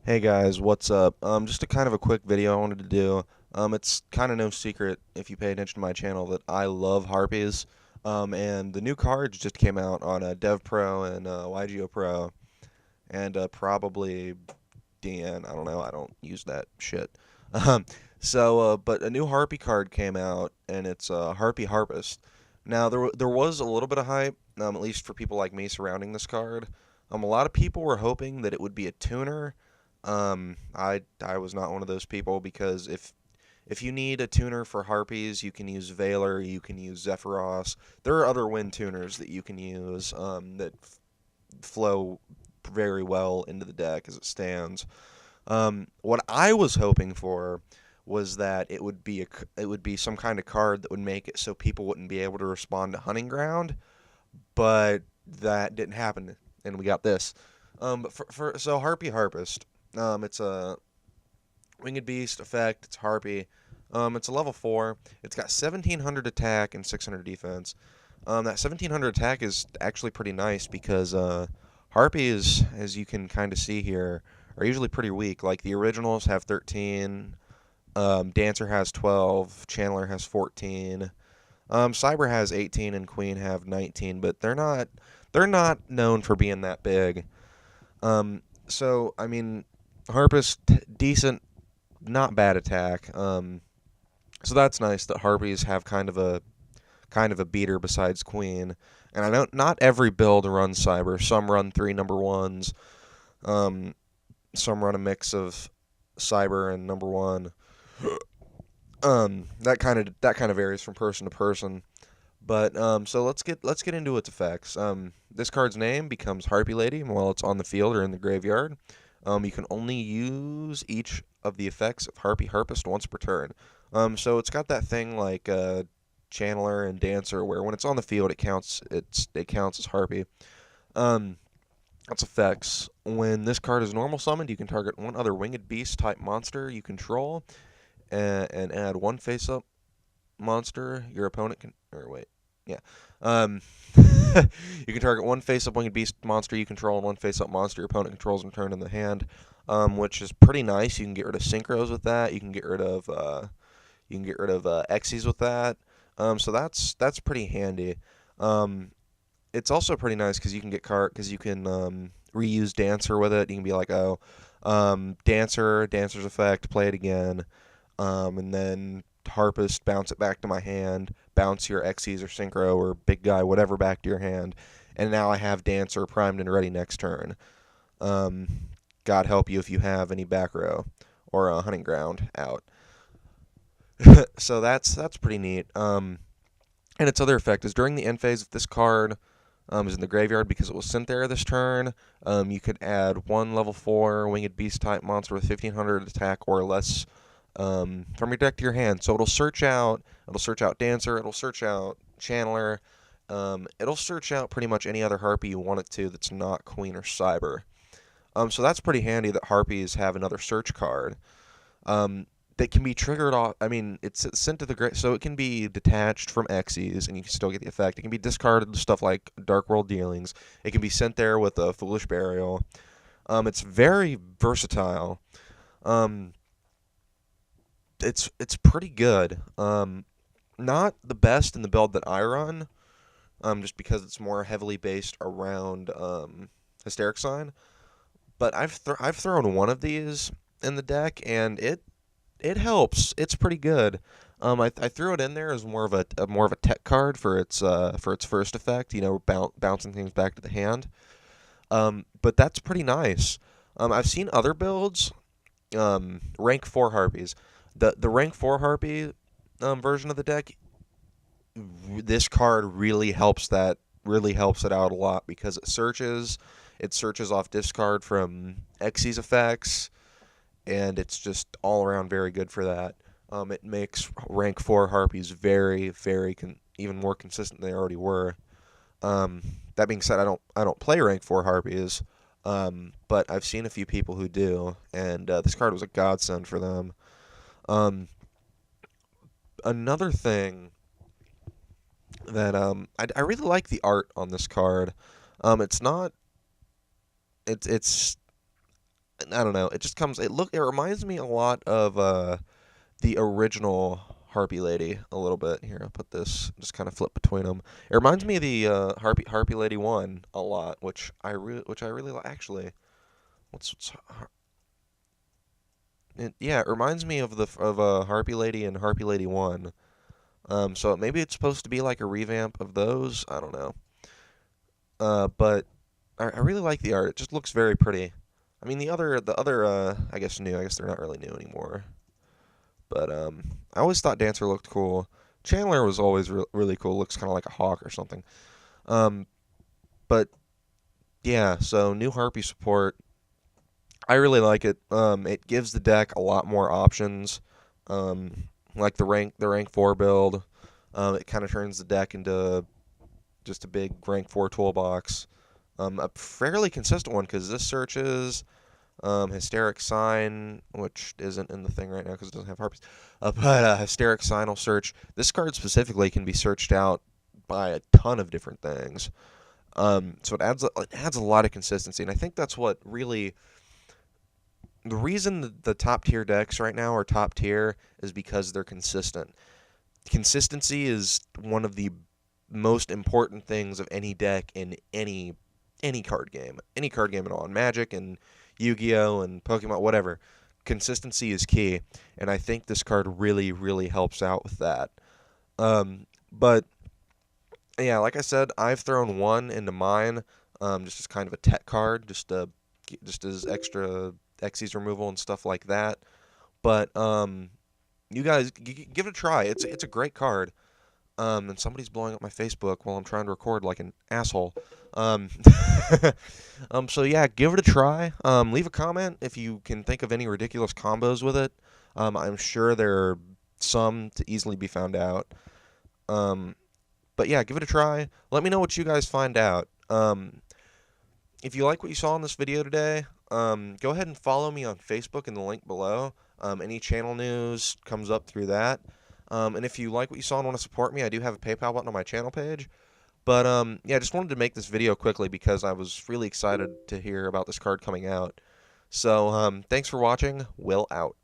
Hey guys, what's up? Just a kind of a quick video I wanted to do. It's kind of no secret if you pay attention to my channel that I love Harpies. And the new cards just came out on Dev Pro and YGO Pro, and probably DN. I don't know. I don't use that shit. Um, but a new Harpy card came out, and it's Harpie Harpist. Now there was a little bit of hype, at least for people like me, surrounding this card. A lot of people were hoping that it would be a tuner. I was not one of those people because if you need a tuner for Harpies, you can use Valor, you can use Zephyros. There are other wind tuners that you can use that flow very well into the deck as it stands. What I was hoping for was that it would be some kind of card that would make it so people wouldn't be able to respond to Hunting Ground, but that didn't happen, and we got this. But so Harpy Harpist, it's a winged beast effect. It's Harpy. It's a level 4. It's got 1700 attack and 600 defense. That 1700 attack is actually pretty nice because Harpies, as you can kind of see here, are usually pretty weak. Like the originals have 13, Dancer has 12, Channeler has 14, Cyber has 18, and Queen have 19. But they're not known for being that big. So I mean, Harpist decent, not bad attack. So that's nice that Harpies have kind of a beater besides Queen. And I know not every build runs Cyber. Some run three number ones. Um, some run a mix of Cyber and number one. That kind of varies from person to person. But so let's get into its effects. This card's name becomes Harpy Lady while it's on the field or in the graveyard. You can only use each of the effects of Harpy Harpist once per turn. So it's got that thing like Channeler and Dancer, where when it's on the field, it counts as Harpy. Um, that's effects. When this card is normal summoned, you can target one other winged beast type monster you control, and add one face-up monster your opponent can. Or wait, yeah. Um, you can target one face-up winged beast monster you control and one face-up monster your opponent controls and turn in the hand, which is pretty nice. You can get rid of synchros with that. You can get rid of Xyz with that. So that's pretty handy. Um, it's also pretty nice because you can get cart because you can reuse Dancer with it. You can be like, oh, Dancer's effect, play it again, and then Harpist, bounce it back to my hand, bounce your Xyz or Synchro or Big Guy, whatever, back to your hand, and now I have Dancer primed and ready next turn. Um, God help you if you have any back row or a hunting ground out. So that's pretty neat. And its other effect is during the end phase, if this card is in the graveyard because it was sent there this turn, you could add one level 4 winged beast type monster with 1500 attack or less from your deck to your hand. So it'll search out Dancer, it'll search out Channeler, it'll search out pretty much any other Harpy you want it to that's not Queen or Cyber. So that's pretty handy that Harpies have another search card. That can be triggered off. I mean, it's sent to the so it can be detached from Xyz, and you can still get the effect. It can be discarded to stuff like Dark World Dealings. It can be sent there with a Foolish Burial. It's very versatile. Um, it's pretty good. Not the best in the build that I run, just because it's more heavily based around Hysteric Sign. But I've thrown one of these in the deck, and it helps. It's pretty good. I threw it in there as more of a tech card for its first effect. Bouncing things back to the hand. But that's pretty nice. I've seen other builds. Rank 4 harpies. The rank 4 harpy version of the deck. This card really helps it out a lot because it searches off discard from Xyz effects, and it's just all around very good for that. It makes rank 4 harpies very, very even more consistent than they already were. That being said, I don't play rank 4 harpies, but I've seen a few people who do, and this card was a godsend for them. Um, Another thing that I really like the art on this card. It's not it's I don't know. It just comes. It reminds me a lot of the original Harpie Lady a little bit. Here, I'll put this. Just kind of flip between them. It reminds me of the Harpie Lady one a lot, which I really actually. What's yeah, it reminds me of the of Harpie Lady and Harpie Lady one. So maybe it's supposed to be like a revamp of those. I don't know. But I really like the art. It just looks very pretty. I mean, the other, I guess new. I guess they're not really new anymore. But I always thought Dancer looked cool. Chandler was always really cool. Looks kind of like a hawk or something. Um, but yeah, so new Harpy support. I really like it. It gives the deck a lot more options. Like the rank 4 build. It kind of turns the deck into just a big rank 4 toolbox. A fairly consistent one because this searches Hysteric Sign, which isn't in the thing right now because it doesn't have Harpies. But Hysteric Sign will search. This card specifically can be searched out by a ton of different things. So it adds a lot of consistency, and I think that's what really the reason the top tier decks right now are top tier is because they're consistent. Consistency is one of the most important things of any deck in any card game. Any card game at all. In Magic and Yu-Gi-Oh! And Pokemon, whatever. Consistency is key, and I think this card really, really helps out with that. But yeah, like I said, I've thrown one into mine, just as kind of a tech card, just as extra Xyz removal and stuff like that. But you guys give it a try. It's a great card. And somebody's blowing up my Facebook while I'm trying to record like an asshole. Um, so yeah, give it a try. Leave a comment if you can think of any ridiculous combos with it. I'm sure there are some to easily be found out. Um, but yeah, give it a try. Let me know what you guys find out. If you like what you saw in this video today, go ahead and follow me on Facebook in the link below. Any channel news comes up through that. And if you like what you saw and want to support me, I do have a PayPal button on my channel page. But yeah, I just wanted to make this video quickly because I was really excited to hear about this card coming out. So thanks for watching. Will out.